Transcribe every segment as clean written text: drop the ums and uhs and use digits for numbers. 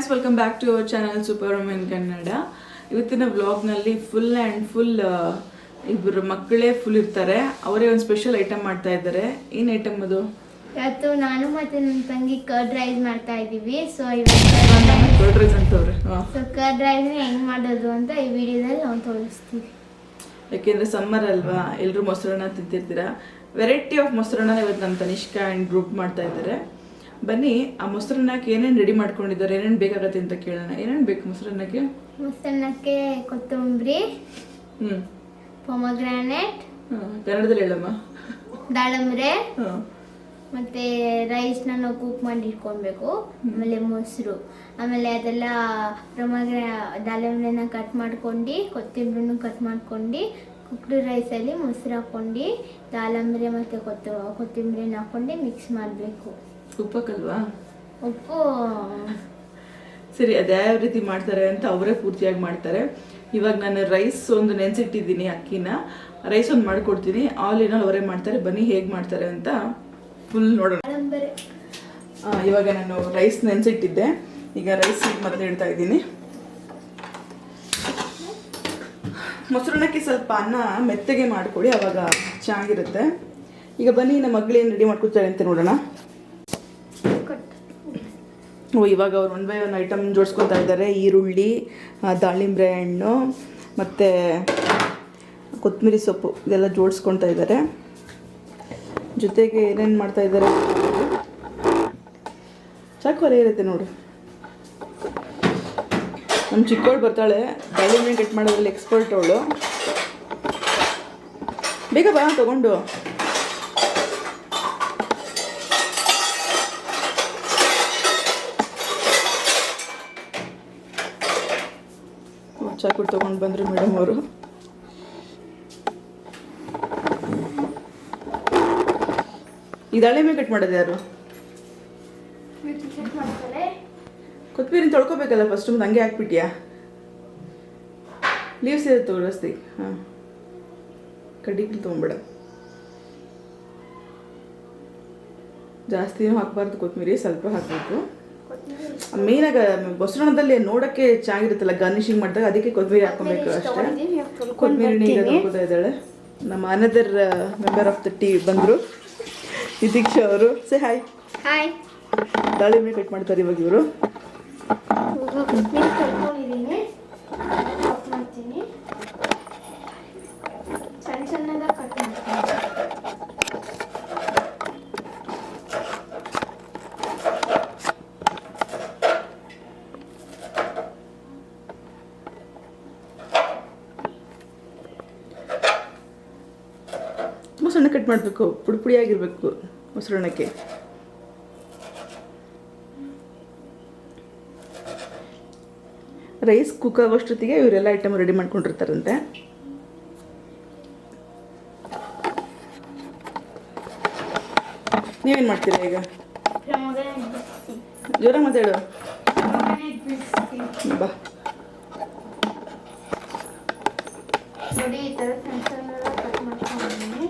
guys, welwelcome back to our channel Super Women Kannada. ಇವತ್ತಿನ vlog ನಲ್ಲಿ full and full ಇಬ್ಬರು ಮಕ್ಕಳೇ full ಇರ್ತಾರೆ. ಅವರೇ ಒಂದು ಸ್ಪೆಷಲ್ ಐಟಮ್ ಮಾಡ್ತಾ ಇದ್ದಾರೆ. ಏನು ಐಟಮ್ ಅದು? ಇವತ್ತು ನಾನು ಮತ್ತೆ ನನ್ನ ತಂಗಿ ಕರ್ಡ್ ರೈಸ್ ಮಾಡ್ತಾ ಇದೀವಿ. ಸೊ ಇವತ್ತು ಕರ್ಡ್ ರೈಸ್ ಅಂತವ್ರೆ. ಸೊ ಕರ್ಡ್ ರೈಸ್ ಹೆಂಗ್ ಮಾಡೋದು ಅಂತ ಈ ವಿಡಿಯೋದಲ್ಲಿ ನಾವು ತೋರಿಸ್ತೀವಿ. ಯಾಕೆಂದ್ರೆ ಸಮ್ಮರ್ ಅಲ್ವಾ, ಎಲ್ಲರೂ ಮೊಸರನ್ನ ತಿಂತಿರ್ತೀರಾ. ವೆರೈಟಿ ಆಫ್ ಮೊಸರನ್ನ ಇವತ್ತು ನಮ್ಮ ತನಿಷ್ಕಾ ಅಂಡ್ ಗ್ರೂಪ್ ಮಾಡ್ತಾ ಇದ್ದಾರೆ. ಬನ್ನಿ ಆ ಮೊಸರನ್ನಕ್ಕೆ ಏನೇನು ರೆಡಿ ಮಾಡ್ಕೊಂಡಿದ್ದಾರೆ, ಏನೇನು ಬೇಕಾಗತ್ತೆ ಅಂತ ಕೇಳೋಣ. ಏನೇನು ಬೇಕು ಮೊಸರನ್ನಕ್ಕೆ? ಮೊಸರನ್ನಕ್ಕೆ ಕೊತ್ತಂಬರಿ, ಪೊಮಗ್ರಾನೇಟ್, ಕನ್ನಡದಲ್ಲಿ ಹೇಳಮ್ಮ, ದಾಳಂಬ್ರೆ, ಮತ್ತೆ ರೈಸ್ನ ನಾವು ಕುಕ್ ಮಾಡಿ ಇಟ್ಕೊಳ್ಬೇಕು. ಆಮೇಲೆ ಮೊಸರು, ಆಮೇಲೆ ಅದೆಲ್ಲ ದಾಳಂಬ್ರೆನ ಕಟ್ ಮಾಡ್ಕೊಂಡು, ಕೊತ್ತಂಬರಿನೂ ಕಟ್ ಮಾಡ್ಕೊಂಡು, ಕುಕ್ಡ್ ರೈಸಲ್ಲಿ ಮೊಸರು ಹಾಕ್ಕೊಂಡು ದಾಳಂಬ್ರೆ ಮತ್ತು ಕೊತ್ತಂಬರಿನ ಹಾಕ್ಕೊಂಡು ಮಿಕ್ಸ್ ಮಾಡಬೇಕು. ಉಪ್ಪಕ್ಕಲ್ವಾ? ಉಪ್ಪು ಸರಿ, ಅದ್ಯಾವ ರೀತಿ ಮಾಡ್ತಾರೆ ಅಂತ ಅವರೇ ಪೂರ್ತಿಯಾಗಿ ಮಾಡ್ತಾರೆ. ಇವಾಗ ನಾನು ರೈಸ್ ಒಂದು ನೆನೆಸಿಟ್ಟಿದ್ದೀನಿ, ಅಕ್ಕಿನ ರೈಸ್ ಒಂದು ಮಾಡಿಕೊಡ್ತೀನಿ. ಆಲ್ ಇನ್ ಆಲ್ ಅವರೇ ಮಾಡ್ತಾರೆ. ಬನ್ನಿ ಹೇಗೆ ಮಾಡ್ತಾರೆ ಅಂತ ಫುಲ್ ನೋಡೋಣ. ಇವಾಗ ನಾನು ರೈಸ್ ನೆನೆಸಿಟ್ಟಿದ್ದೆ. ಈಗ ರೈಸ್ ಮೊದಲು ಇಡ್ತಾ ಇದ್ದೀನಿ. ಮೊಸರನ್ನಕ್ಕೆ ಸ್ವಲ್ಪ ಅನ್ನ ಮೆತ್ತಗೆ ಮಾಡಿಕೊಡಿ, ಅವಾಗ ಚೆನ್ನಾಗಿರುತ್ತೆ. ಈಗ ಬನ್ನಿ ನಮ್ಮ ಮಗಳೇನು ರೆಡಿ ಮಾಡ್ಕೊಡ್ತಾರೆ ಅಂತ ನೋಡೋಣ. ಇವಾಗ ಅವ್ರು ಒನ್ ಬೈ ಒನ್ ಐಟಮ್ ಜೋಡಿಸ್ಕೊತಾ ಇದ್ದಾರೆ. ಈರುಳ್ಳಿ, ದಾಳಿಂಬ್ರೆ ಹಣ್ಣು ಮತ್ತು ಕೊತ್ತಂಬರಿ ಸೊಪ್ಪು ಇದೆಲ್ಲ ಜೋಡಿಸ್ಕೊತಾ ಇದ್ದಾರೆ. ಜೊತೆಗೆ ಏನೇನು ಮಾಡ್ತಾ ಇದ್ದಾರೆ, ಚಾಕು ಇರುತ್ತೆ ನೋಡು. ನಮ್ಮ ಚಿಕ್ಕವಳು ಬರ್ತಾಳೆ, ದಾಳಿಂಬ್ರೆ ಕಟ್ ಮಾಡೋದ್ರಲ್ಲಿ ಎಕ್ಸ್ಪರ್ಟ್ ಅವಳು. ಬೇಗ ಬಾ ತಗೊಂಡು. ಚಾಕು ತೊಗೊಂಡು ಬಂದರು ಮೇಡಮ್ ಅವರು. ಈ ದಾಳಿಂಬೆ ಕಟ್ ಮಾಡೋದು ಯಾರು? ಕೊತ್ತಂಬರಿ ತೊಳ್ಕೊಬೇಕಲ್ಲ ಫಸ್ಟ್, ಮುಂದೆ ಹಂಗೆ ಹಾಕ್ಬಿಟ್ಯಾ? ಲೀವ್ಸ್ ಇರುತ್ತೆ ರಸ್ತಿ. ಹಾಂ, ಕಡ್ಡಿಗಳು ತೊಗೊಂಬೇಡ, ಜಾಸ್ತಿನೂ ಹಾಕಬಾರ್ದು. ಕೊತ್ತಂಬರಿ ಸ್ವಲ್ಪ ಹಾಕಬೇಕು. ಮೇನಾಗ ಮೊಸರನ್ನದಲ್ಲಿ ನೋಡೋಕ್ಕೆ ಚೆನ್ನಾಗಿರುತ್ತಲ್ಲ ಗಾರ್ನಿಶಿಂಗ್ ಮಾಡಿದಾಗ, ಅದಕ್ಕೆ ಕೊತ್ತಂಬರಿ ಹಾಕೊಬೇಕು ಅಷ್ಟೇ. ಕೊತ್ತಂಬರಿ ಈಗ ನೋಡ್ಕೋತಾ ಇದ್ದಾಳೆ. ನಮ್ಮ another member of the team ಬಂದರು, ನಿತೀಕ್ಷಾ ಅವರು. Say hi. ಹಾಯ್. ದಾಳಿಂಬೆ ಕಟ್ ಮಾಡ್ತಾರೆ ಇವಾಗ ಇವರು. ಸಣ್ಣ ಸಣ್ಣದಾಗಿ ಕಟ್ ಮಾಡ್ತೀನಿ. ಮೊಸರನ್ನ ಕಟ್ ಮಾಡಬೇಕು, ಪುಡಿ ಪುಡಿಯಾಗಿರಬೇಕು ಮೊಸರನ್ನಕ್ಕೆ. ರೈಸ್ ಕುಕ್ ಆಗೋಷ್ಟೊತ್ತಿಗೆ ಇವರೆಲ್ಲ ಐಟಮ್ ರೆಡಿ ಮಾಡ್ಕೊಂಡಿರ್ತಾರಂತೆ. ನೀವೇನು ಮಾಡ್ತೀರಾ ಈಗ? ಜೋರಾಗಿ ಮಾತಾಡು ಬಾ. ನೋಡಿ, ಈ ಥರ ಸಣ್ಣ ಸಣ್ಣದಾಗಿ ಕಟ್ ಮಾಡ್ಕೊಂಡಿದ್ದೀನಿ.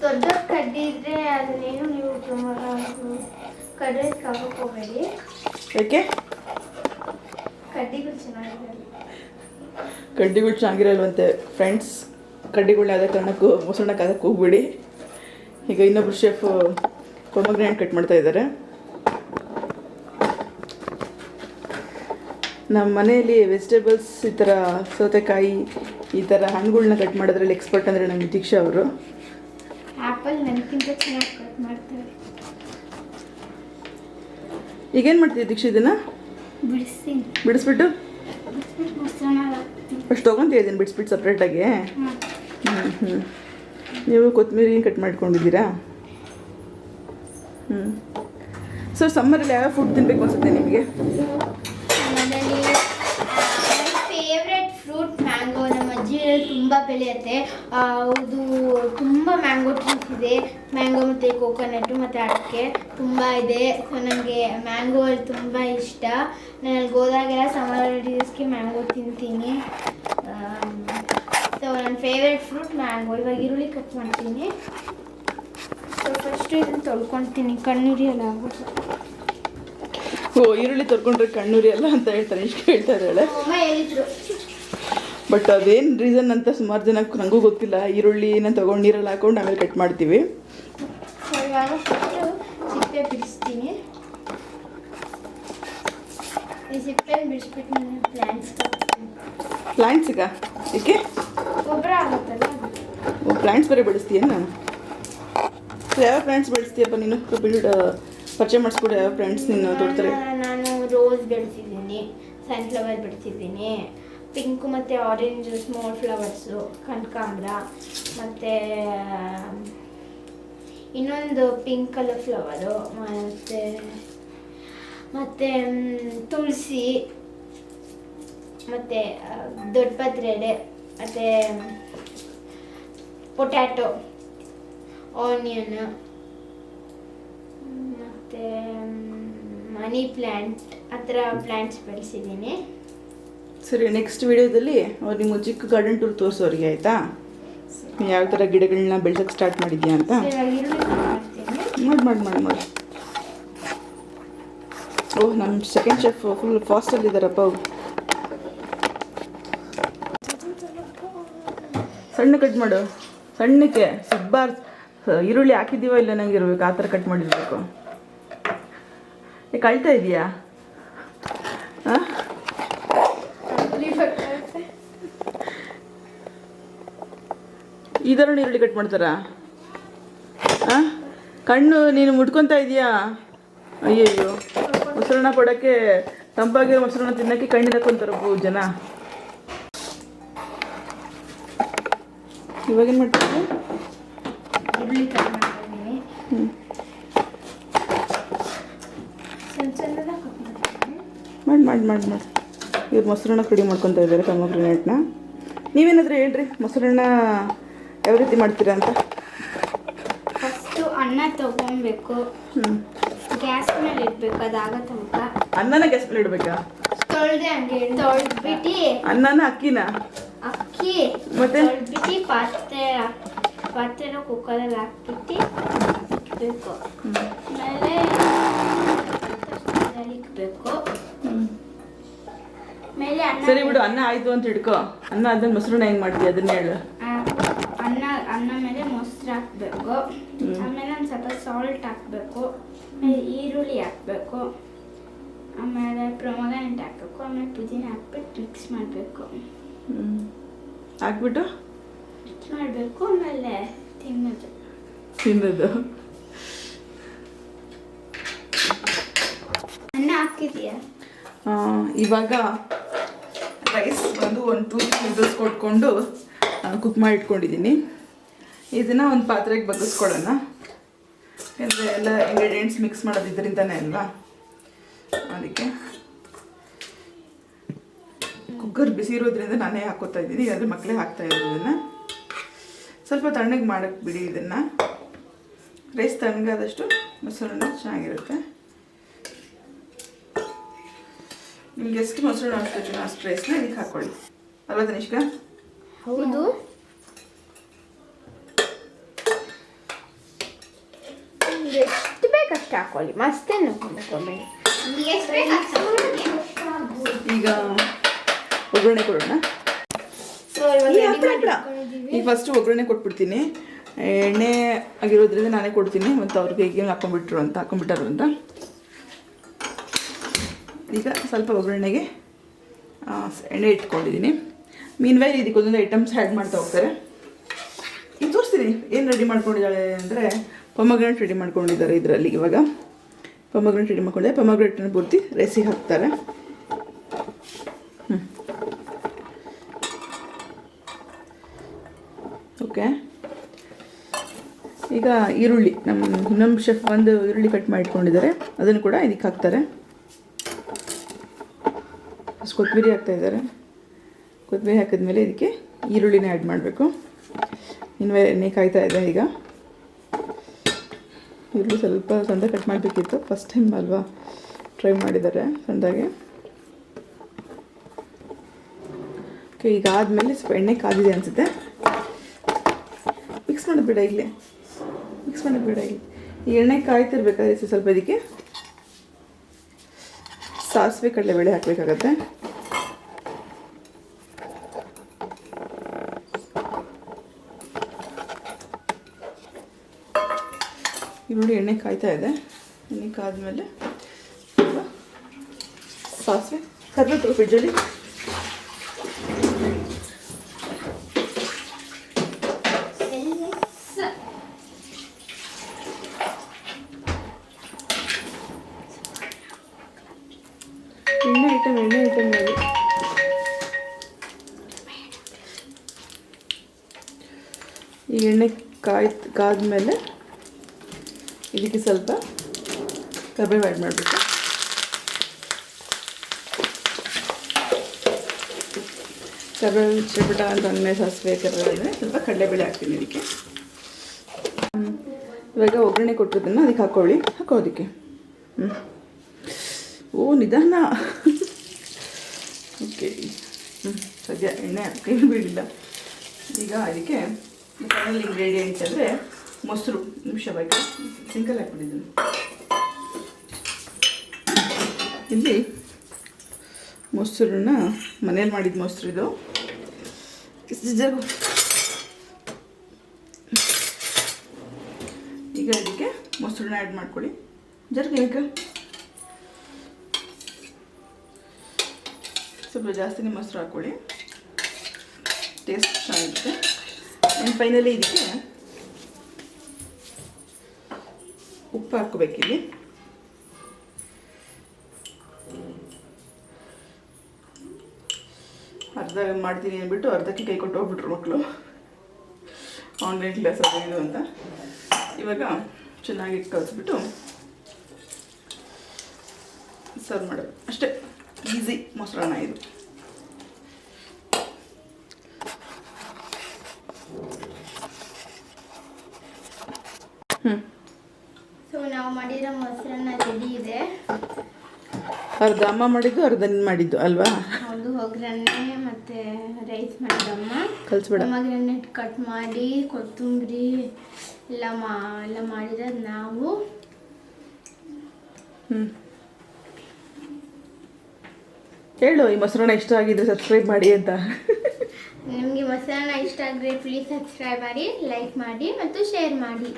ದೊಡ್ಡ ಕಡ್ಡಿ ಇದ್ರೆ ಅದನ್ನೇನು ನೀವು ಕಡ್ಡಿ ಹಾಕಕ್ಕೆ ಹೋಗಬೇಡಿ. ಯಾಕೆ? ಕಡ್ಡಿಗಳು ಚೆನ್ನಾಗಿದೆ. ಕಡ್ಡಿಗಳು ಚೆನ್ನಾಗಿರಲ್ವಂತೆ ಫ್ರೆಂಡ್ಸ್. ಕಡ್ಡಿಗಳನ್ನ ಯಾವುದೇ ಕಾರಣಕ್ಕೂ ಮೊಸರನ್ನಕ್ಕೆ ಅದಕ್ಕೆ ಹೋಗ್ಬಿಡಿ. ಈಗ ಇನ್ನೊಬ್ರು ಶೆಫ್ ಪೊಮಗ್ರಾನೇಟ್ ಕಟ್ ಮಾಡ್ತಾ ಇದ್ದಾರೆ. ನಮ್ಮ ಮನೆಯಲ್ಲಿ ವೆಜಿಟೇಬಲ್ಸ್, ಈ ಥರ ಸೌತೆಕಾಯಿ, ಈ ಥರ ಹಣ್ಣುಗಳ್ನ ಕಟ್ ಮಾಡೋದ್ರಲ್ಲಿ ಎಕ್ಸ್ಪರ್ಟ್ ಅಂದರೆ ನಮ್ಮ ನಿತೀಕ್ಷಾ ಅವರು. ಆ್ಯಪಲ್ ನನಗಿಂತ ಚೆನ್ನಾಗಿ ಕಟ್ ಮಾಡ್ತಾರೆ. ಈಗೇನು ಮಾಡ್ತೀವಿ ದೀಕ್ಷಾ? ಇದನ್ನು ಬಿಡಿಸ್ಬಿಟ್ಟು ಅಷ್ಟು ತೊಗೊತೀಯ ಇದನ್ನು ಬಿಡಿಸ್ಬಿಟ್ಟು ಸಪ್ರೇಟಾಗಿ? ನೀವು ಕೊತ್ತಂಬರಿ ಕಟ್ ಮಾಡ್ಕೊಂಡಿದ್ದೀರಾ? ಸೊ ಸಮ್ಮರಲ್ಲಿ ಯಾವ ಫುಡ್ ತಿನ್ನಬೇಕು ಅನ್ಸುತ್ತೆ ನಿಮಗೆ? Favourite fruit mango. ನಮ್ಮ ಅಜ್ಜಿಯಲ್ಲಿ ತುಂಬ ಬೆಳೆಯುತ್ತೆ. ಅದು ತುಂಬ ಮ್ಯಾಂಗೋ ಟ್ರೀಸ್ ಇದೆ. ಮ್ಯಾಂಗೋ ಮತ್ತು ಕೋಕೋನಟ್ಟು ಮತ್ತು ಅಡಿಕೆ ತುಂಬ ಇದೆ. ಸೊ ನನಗೆ ಮ್ಯಾಂಗೋ ತುಂಬ ಇಷ್ಟ. ನಾನು ಅಲ್ಲಿಗೆ ಹೋದಾಗೆಲ್ಲ ಸಮ್ಮರ್ ಡೇಸ್ಗೆ ಮ್ಯಾಂಗೋ ತಿಂತೀನಿ. ಸೊ ನನ್ನ ಫೇವ್ರೆಟ್ ಫ್ರೂಟ್ ಮ್ಯಾಂಗೋ. ಇವಾಗ ಈರುಳ್ಳಿ ಕಟ್ ಮಾಡ್ತೀನಿ. ಫಸ್ಟ್ ಇದನ್ನು ತೊಳ್ಕೊತೀನಿ, ಕಣ್ಣುರಿಯಲ್ಲ ಆಗುತ್ತೆ. ಓ, ಈರುಳ್ಳಿ ತೊಳ್ಕೊಂಡ್ರೆ ಕಣ್ಣುರಿ ಅಲ್ಲ ಅಂತ ಹೇಳ್ತಾರೆ, ಇಷ್ಟು ಹೇಳ್ತಾರೆ ಹೇಳೆ. ಅಮ್ಮ ಹೇಳಿದ್ರು. ಬಟ್ ಅದೇನು ರೀಸನ್ ಅಂತ ಸುಮಾರು ಜನಕ್ಕೆ ನನಗೂ ಗೊತ್ತಿಲ್ಲ. ಈರುಳ್ಳಿನ ತೊಗೊಂಡು ನೀರಲ್ಲಿ ಹಾಕೊಂಡು ಆಮೇಲೆ ಕಟ್ ಮಾಡ್ತೀವಿ. ಇವಾಗ ಸಿಪ್ಪೆ ಬಿಡಿಸ್ತೀನಿ. ಈ ಸಿಪ್ಪೆ ಬಿಡಿಸ್ಬಿಟ್ಟು ನಾನು ಪ್ಲಾಂಟ್ಸಿಗ ಏಕೆ ಗೊಬ್ಬರ ಆಗುತ್ತಲ್ಲ. ಓ, ಪ್ಲಾಂಟ್ಸ್ ಬೇರೆ ಬೆಳೆಸ್ತೀಯ ನಾನು? ಯಾವ ಪ್ಲಾಂಟ್ಸ್ ಬೆಳೆಸ್ತೀಯಪ್ಪ ನೀನು? ಪರಿಚಯ ಮಾಡಿಸ್ಕೊಡು, ಯಾವ ಪ್ಲಾಂಟ್ಸ್ ನೀನು ತೋಡ್ತಾರೆ? ನಾನು ರೋಸ್ ಬೆಳೆಸಿದ್ದೀನಿ, ಸನ್ಫ್ಲವರ್ ಬೆಳೆಸಿದ್ದೀನಿ, ಪಿಂಕು ಮತ್ತು ಆರೆಂಜ್ ಸ್ಮಾಲ್ ಫ್ಲವರ್ಸು, ಕನಕಾಂಬರ, ಮತ್ತು ಇನ್ನೊಂದು ಪಿಂಕ್ ಕಲರ್ ಫ್ಲವರು, ಮತ್ತು ತುಳಸಿ, ಮತ್ತು ದೊಡ್ಡ ಪತ್ರೆಲೆ, ಮತ್ತು ಪೊಟ್ಯಾಟೊ, ಆನಿಯನ್, ಮತ್ತು ಮನಿ ಪ್ಲ್ಯಾಂಟ್, ಆ ಥರ ಪ್ಲ್ಯಾಂಟ್ಸ್ ಬೆಳೆಸಿದ್ದೀನಿ. ಸರಿ, ನೆಕ್ಸ್ಟ್ ವಿಡಿಯೋದಲ್ಲಿ ಅವ್ರು ನಿಮ್ಮ ಚಿಕ್ಕ ಗಾರ್ಡನ್ ಟೂರ್ ತೋರಿಸೋ ಅವ್ರಿಗೆ, ಆಯಿತಾ? ಯಾವ ಥರ ಗಿಡಗಳನ್ನ ಬೆಳೆಸೋಕ್ಕೆ ಸ್ಟಾರ್ಟ್ ಮಾಡಿದ್ಯಾ ಅಂತ. ಮಾಡಿ ಮಾಡಿ ಮಾಡಿ ಮಾಡಿ. ಓಹ್, ನಮ್ಮ ಸೆಕೆಂಡ್ ಶೆಫ್ ಫುಲ್ ಫಾಸ್ಟಲ್ಲಿದ್ದಾರಪ್ಪ ಅವ್ರು. ಸಣ್ಣ ಕಟ್ ಮಾಡು, ಸಣ್ಣಕ್ಕೆ ಸಿಬ್ಬಾರ್. ಈರುಳ್ಳಿ ಹಾಕಿದ್ದೀವೋ ಇಲ್ಲ ನಂಗೆ ಇರಬೇಕು, ಆ ಥರ ಕಟ್ ಮಾಡಿರಬೇಕು. ಕಳ್ತಾ ಇದೆಯಾ? ಹಾಂ, ಈ ಥರ ಈರುಳ್ಳಿ ಕಟ್ ಮಾಡ್ತಾರಾ? ಹಾಂ, ಕಣ್ಣು ನೀನು ಮುಟ್ಕೊತಾ ಇದೆಯಾ? ಅಯ್ಯಯ್ಯೋ, ಮೊಸರನ್ನ ಕೊಡೋಕ್ಕೆ, ತಂಪಾಗಿರೋ ಮೊಸರನ್ನ ತಿನ್ನೋಕ್ಕೆ ಕಣ್ಣಿನ ಹಾಕ್ಕೊಂತಾರೆ ಜನ. ಇವಾಗೇನು ಮಾಡ್ತೀವಿ? ಈರುಳ್ಳಿ ಕಟ್ ಮಾಡ್ತೀನಿ. ಮಾಡಿ ಮಾಡಿ ಮಾಡಿ ಮಾಡಿ. ಇವ್ರು ಮೊಸರನ್ನ ರೆಡಿ ಮಾಡ್ಕೊತಾ ಇದ್ದಾರೆ, ಪೊಮಗ್ರೆನೇಟ್ನ. ನೀವೇನಾದರೂ ಹೇಳ್ರಿ, ಮೊಸರನ್ನ ಯಾವ ರೀತಿ ಮಾಡ್ತೀರಾ ಅಂತ. ಫಸ್ಟು ಅನ್ನ ತಗೊಬೇಕು, ಗ್ಯಾಸ್ ಮೇಲೆ ಇಡಬೇಕು, ಅದಾಗ ತನಕ. ಅನ್ನನ ಗ್ಯಾಸ್ ಮೇಲೆ ಇಡಬೇಕಾ? ತೊಳೆದೆ ಹಂಗೆ ತೊಳೆದ್ಬಿಟ್ಟು. ಅನ್ನನ ಅಕ್ಕಿನ? ಅಕ್ಕಿ ಮತ್ತೆ ತೊಳೆದ್ಬಿಟ್ಟು ಪಾತ್ರೆನ ಕುಕ್ಕರಲ್ಲಿ ಹಾಕ್ಬಿಟ್ಟು ಇಕ್ಬೇಕು. ಆಮೇಲೆ ಇಕ್ಬೇಕು. ಮೇಲೆ ಸರಿ ಬಿಡು, ಅನ್ನ ಆಯ್ತು ಅಂತ ಹಿಡ್ಕೊ. ಅನ್ನ ಆದ್ಮೇಲೆ ಮೊಸರನ್ನ ಹೆಂಗ್ ಮಾಡ್ತೀವಿ ಅದನ್ನ ಹೇಳು. ಅನ್ನ ಮೇಲೆ ಮೊಸರು ಹಾಕ್ಬೇಕು, ಆಮೇಲೆ ಒಂದು ಸ್ವಲ್ಪ ಸಾಲ್ಟ್ ಹಾಕ್ಬೇಕು, ಆಮೇಲೆ ಈರುಳ್ಳಿ ಹಾಕ್ಬೇಕು, ಆಮೇಲೆ ಪ್ರೊಮೊಗ್ರಾನೇಟ್ ಹಾಕ್ಬೇಕು, ಆಮೇಲೆ ಪುದೀನ ಹಾಕ್ಬಿಟ್ಟು ಮಿಕ್ಸ್ ಮಾಡಬೇಕು. ಹಾಕ್ಬಿಟ್ಟು ಮಿಕ್ಸ್ ಮಾಡಬೇಕು, ಆಮೇಲೆ ತಿನ್ನೋದು. ಅನ್ನ ಹಾಕಿದೀಯಾ? ಇವಾಗ ರೈಸ್ ಒಂದು 2 ವಿಸಿಲ್ಸ್ ಕೊಟ್ಕೊಂಡು ಕುಕ್ ಮಾಡಿ ಇಟ್ಕೊಂಡಿದ್ದೀನಿ. ಇದನ್ನು ಒಂದು ಪಾತ್ರೆಗೆ ಬಗ್ಗಿಸ್ಕೊಳ್ಳೋಣ, ಯಾಕಂದರೆ ಎಲ್ಲ ಇಂಗ್ರೀಡಿಯೆಂಟ್ಸ್ ಮಿಕ್ಸ್ ಮಾಡೋದಿದ್ದರಿಂದನೇ ಅಲ್ವಾ. ಅದಕ್ಕೆ ಕುಕ್ಕರ್ ಬಿಸಿ ಇರೋದ್ರಿಂದ ನಾನೇ ಹಾಕೋತಾ ಇದ್ದೀನಿ, ಇಲ್ಲಾಂದರೆ ಮಕ್ಕಳೇ ಹಾಕ್ತಾ ಇರೋದನ್ನು. ಸ್ವಲ್ಪ ತಣ್ಣಗೆ ಮಾಡೋಕ್ಕೆ ಬಿಡಿ ಇದನ್ನು. ರೈಸ್ ತಣ್ಣಗಾದಷ್ಟು ಮೊಸರನ್ನ ಚೆನ್ನಾಗಿರುತ್ತೆ. ನಿಮ್ಗೆ ಎಷ್ಟು ಮೊಸರನ್ನ ಹಾಕ್ಬೇಕು ಅಷ್ಟು ರೈಸ್ನ ಇದಕ್ಕೆ ಹಾಕ್ಕೊಳ್ಳಿ, ಅಲ್ವಾ ತನಿಷ್ಕಾ? ಹೌದು. ಎಷ್ಟು ಬೇಕಷ್ಟು ಹಾಕೊಳ್ಳಿ, ಮಸ್ತೇನು ಹಾಕೊಂಡ್ಬೇಡಿ. ಈಗ ಒಗ್ಗರಣೆ ಕೊಡೋಣ. ಈಗ ಫಸ್ಟ್ ಒಗ್ಗರಣೆ ಕೊಟ್ಬಿಡ್ತೀನಿ. ಎಣ್ಣೆ ಆಗಿರೋದ್ರಿಂದ ನಾನೇ ಕೊಡ್ತೀನಿ, ಮತ್ತು ಅವ್ರಿಗೆ ಹೇಗೆ ಹಾಕೊಂಡ್ಬಿಟ್ಟಾರು ಅಂತ. ಈಗ ಸ್ವಲ್ಪ ಒಗ್ಗರಣೆಗೆ ಎಣ್ಣೆ ಇಟ್ಕೊಂಡಿದ್ದೀನಿ. ಮೀನ್ವೈಲ್ ಇದಕ್ಕೆ ಒಂದೊಂದು ಐಟಮ್ಸ್ ಆ್ಯಡ್ ಮಾಡ್ತಾ ಹೋಗ್ತಾರೆ. ಈಗ ತೋರಿಸ್ತೀನಿ ಏನು ರೆಡಿ ಮಾಡ್ಕೊಂಡಿದ್ದಾಳೆ ಅಂದರೆ, ಪೊಮಗ್ರೆನೇಟ್ ರೆಡಿ ಮಾಡ್ಕೊಂಡಿದ್ದಾರೆ ಇದರಲ್ಲಿ. ಇವಾಗ ಪೊಮಗ್ರೆನೇಟ್ ರೆಡಿ ಮಾಡ್ಕೊಂಡಿದ್ದಾರೆ. ಪೊಮಗ್ರೆನೇಟ್ನ ಪೂರ್ತಿ ರೈಸಿಗೆ ಹಾಕ್ತಾರೆ. ಓಕೆ, ಈಗ ಈರುಳ್ಳಿ ಇನ್ನೊಂದು ಶೆಫ್ ಒಂದು ಈರುಳ್ಳಿ ಕಟ್ ಮಾಡಿ ಇಟ್ಕೊಂಡಿದ್ದಾರೆ, ಅದನ್ನು ಕೂಡ ಇದಕ್ಕೆ ಹಾಕ್ತಾರೆ. ಫಸ್ಟ್ ಕೊತ್ತಂಬರಿ ಹಾಕ್ತಾಯಿದ್ದಾರೆ. ಕೊತ್ತಂಬರಿ ಹಾಕಿದ್ಮೇಲೆ ಇದಕ್ಕೆ ಈರುಳ್ಳಿನ ಆ್ಯಡ್ ಮಾಡಬೇಕು. ಇನ್ನು ಎಣ್ಣೆ ಕಾಯ್ತಾ ಇದೆ. ಈಗ ಈರುಳ್ಳಿ ಸ್ವಲ್ಪ ಸಣ್ಣ ಕಟ್ ಮಾಡಬೇಕಿತ್ತು, ಫಸ್ಟ್ ಟೈಮ್ ಅಲ್ವಾ ಟ್ರೈ ಮಾಡಿದ್ದಾರೆ ಸಣ್ಣದಾಗೆ. ಓಕೆ, ಈಗ ಆದಮೇಲೆ ಸ್ವಲ್ಪ ಎಣ್ಣೆ ಕಾದಿದೆ ಅನಿಸುತ್ತೆ. ಮಿಕ್ಸ್ ಮಾಡೋದು ಬೇಡ, ಈಗಲೇ ಮಿಕ್ಸ್ ಮಾಡೋಕ್ಕೆ ಬೇಡ. ಈ ಎಣ್ಣೆ ಕಾಯ್ತಿರ್ಬೇಕಾದ್ರೆ ಸ್ವಲ್ಪ ಇದಕ್ಕೆ ಸಾಸಿವೆ ಕಡಲೆಬೇಳೆ ಹಾಕಬೇಕಾಗತ್ತೆ. ಈಗ ನೋಡಿ ಎಣ್ಣೆ ಕಾಯ್ತಾ ಇದೆ. ಎಣ್ಣೆ ಕಾದ್ಮೇಲೆ ಸಾಸಿವೆ ಕರಿಬೇವು ಫ್ರಿಡ್ಜಲ್ಲಿ ಎಣ್ಣೆ ಐಟಮ್ ಮಾಡಿ ಈ ಎಣ್ಣೆ ಕಾದ್ಮೇಲೆ ಇದಕ್ಕೆ ಸ್ವಲ್ಪ ಕರಿಬೇವು ಆ್ಯಡ್ ಮಾಡಬೇಕು. ಕರಿಬೇವು ಚಿಟಪಟ ಅಂತಂದರೆ ಸಾಸಿವೆ ಕರಿಬೇವು ಅಂದರೆ ಸ್ವಲ್ಪ ಕಡಲೆಬೇಳೆ ಹಾಕ್ತೀನಿ ಇದಕ್ಕೆ. ಇವಾಗ ಒಗ್ಗರಣೆ ಕೊಟ್ಟಿದ್ದನ್ನು ಅದಕ್ಕೆ ಹಾಕೋದಕ್ಕೆ. ಓ ನಿಧಾನ. ಓಕೆ. ಸದ್ಯ ಎಣ್ಣೆ ಕೈ ಬೀಳಿಲ್ಲ. ಈಗ ಅದಕ್ಕೆ ಫೈನಲ್ ಇಂಗ್ರೀಡಿಯೆಂಟ್ಸ್ ಅಂದರೆ ಮೊಸರು. ನಿಮಿಷ ಬೇಕು, ಸಿಂಕಲ್ಲಿ ಹಾಕ್ಬಿಟ್ಟಿದ್ದೀನಿ. ಇಲ್ಲಿ ಮೊಸರನ್ನ ಮನೇಲಿ ಮಾಡಿದ ಮೊಸರು ಇದು. ಈಗ ಇದಕ್ಕೆ ಮೊಸರನ್ನ ಆ್ಯಡ್ ಮಾಡ್ಕೊಳ್ಳಿ. ಜರ್ಗ ಸ್ವಲ್ಪ ಜಾಸ್ತಿನೇ ಮೊಸರು ಹಾಕ್ಕೊಳ್ಳಿ, ಟೇಸ್ಟ್ ಚೆನ್ನಾಗಿರುತ್ತೆ. ಆ್ಯಂಡ್ ಫೈನಲಿ ಇದಕ್ಕೆ ಉಪ್ಪು ಹಾಕ್ಕೋಬೇಕಿಲ್ಲಿ. ಅರ್ಧ ಮಾಡ್ತೀನಿ ಅಂದ್ಬಿಟ್ಟು ಅರ್ಧಕ್ಕೆ ಕೈ ಕೊಟ್ಟು ಹೋಗ್ಬಿಟ್ರು ಮಕ್ಕಳು. ಆನ್ಲೈನ್ ಕ್ಲಾಸ್ ಅದು ಇದು ಅಂತ. ಇವಾಗ ಚೆನ್ನಾಗಿ ಕಲಿಸ್ಬಿಟ್ಟು ಸರ್ವ್ ಮಾಡೋದು ಅಷ್ಟೇ. ಈಸಿ ಮೊಸರನ್ನ ಇದು. ಸೊ ನಾವು ಮಾಡಿರೋ ಮೊಸರನ್ನ ರೆಡಿ ಇದೆ. ಅರ್ಧ ಅಮ್ಮ ಮಾಡಿದ್ದು ಅರ್ಧ ನೀನು ಮಾಡಿದ್ದು ಅಲ್ವಾ? ಹೌದು. ಒಗ್ಗರಣೆ ಮತ್ತು ರೈಸ್ ಮಾಡಿದಮ್ಮ. ಕಲಿಸ್ಬೇಡ. ಗ್ರಾನೆಟ್ ಕಟ್ ಮಾಡಿ ಕೊತ್ತಂಬರಿ ಎಲ್ಲ ಮಾಡಿರೋದು ನಾವು. ಹೇಳು, ಈ ಮೊಸರನ್ನ ಇಷ್ಟ ಆಗಿದ್ರೆ ಸಬ್ಸ್ಕ್ರೈಬ್ ಮಾಡಿ ಅಂತ. ನಿಮಗೆ ಮೊಸರನ್ನ ಇಷ್ಟ ಆದರೆ ಪ್ಲೀಸ್ ಸಬ್ಸ್ಕ್ರೈಬ್ ಮಾಡಿ, ಲೈಕ್ ಮಾಡಿ ಮತ್ತು ಶೇರ್ ಮಾಡಿ.